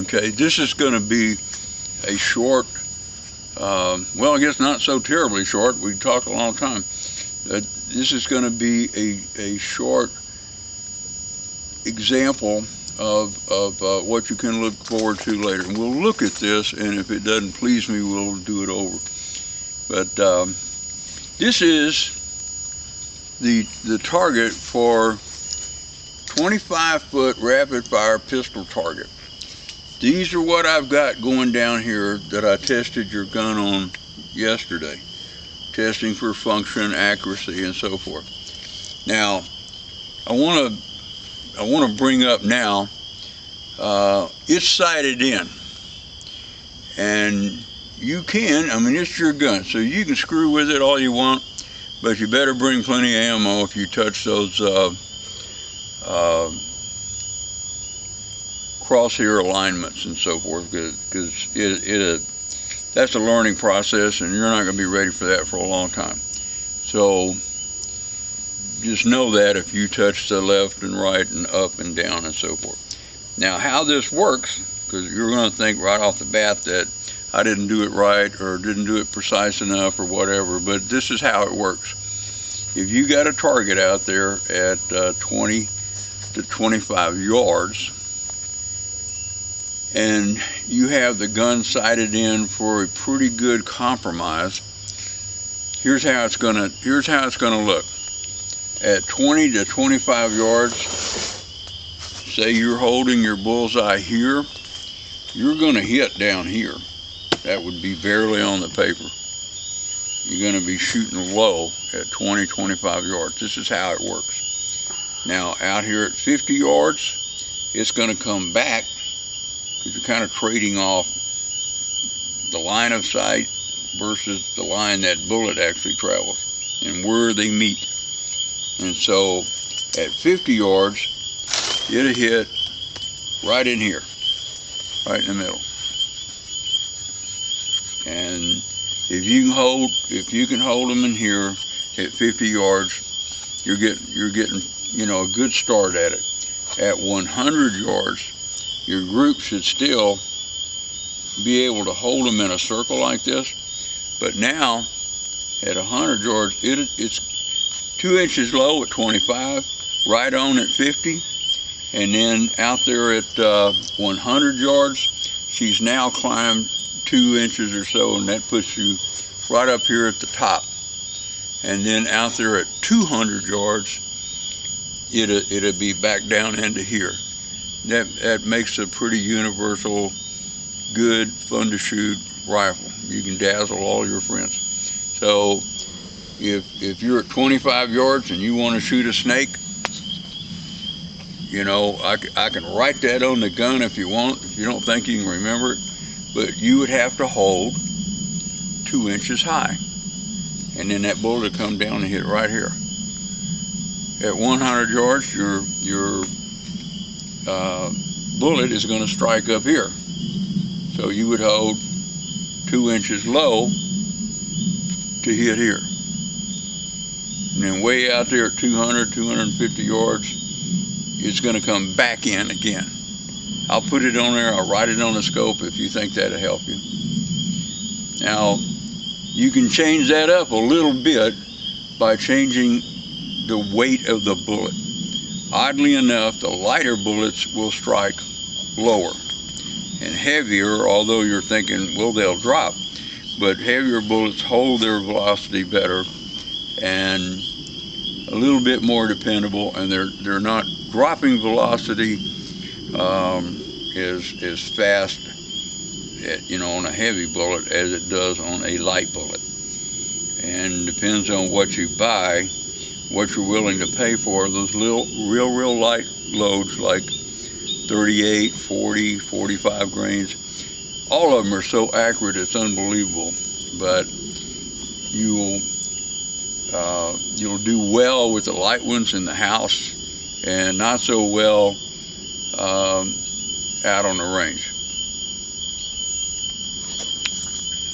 Okay, this is going to be a short, well, I guess not so terribly short. We talk a long time. This is going to be a short example of what you can look forward to later. And we'll look at this, and if it doesn't please me, we'll do it over. But this is the target for 25-foot rapid-fire pistol target. These are what I've got going down here that I tested your gun on yesterday, testing for function, accuracy, and so forth. Now, I want to bring up now, it's sighted in, and you can, I mean, it's your gun, so you can screw with it all you want, but you better bring plenty of ammo if you touch those crosshair alignments and so forth, because that's a learning process, and you're not going to be ready for that for a long time. So just know that if you touch the left and right and up and down and so forth. Now, how this works, because you're going to think right off the bat that I didn't do it right or didn't do it precise enough or whatever, but this is how it works. If you got a target out there at 20 to 25 yards, and you have the gun sighted in for a pretty good compromise, here's how it's gonna look. At 20 to 25 yards, say you're holding your bullseye here, you're gonna hit down here. That would be barely on the paper. You're gonna be shooting low at 20, 25 yards. This is how it works. Now, out here at 50 yards, it's gonna come back, because you're kind of trading off the line of sight versus the line that bullet actually travels and where they meet. And so at 50 yards, it'll hit right in here, right in the middle. And if you can hold them in here at 50 yards, you're getting a good start at it. At 100 yards, your group should still be able to hold them in a circle like this, but now at 100 yards, it's 2 inches low at 25, right on at 50, and then out there at 100 yards, she's now climbed 2 inches or so, and that puts you right up here at the top. And then out there at 200 yards, it'll be back down into here. That makes a pretty universal, good, fun to shoot rifle. You can dazzle all your friends. So if you're at 25 yards and you want to shoot a snake, I can write that on the gun if you want, if you don't think you can remember it, but you would have to hold 2 inches high, and then that bullet would come down and hit right here. At 100 yards, your bullet is going to strike up here. So you would hold 2 inches low to hit here. And then way out there at 200, 250 yards, it's going to come back in again. I'll put it on there, I'll write it on the scope if you think that'll help you. Now, you can change that up a little bit by changing the weight of the bullet. Oddly enough, the lighter bullets will strike lower, and heavier, although you're thinking, well, they'll drop, but heavier bullets hold their velocity better and a little bit more dependable, and they're not dropping velocity as fast on a heavy bullet as it does on a light bullet. And depends on what you buy, what you're willing to pay for those little real light loads like 38, 40, 45 grains. All of them are so accurate it's unbelievable, but you'll do well with the light ones in the house and not so well out on the range.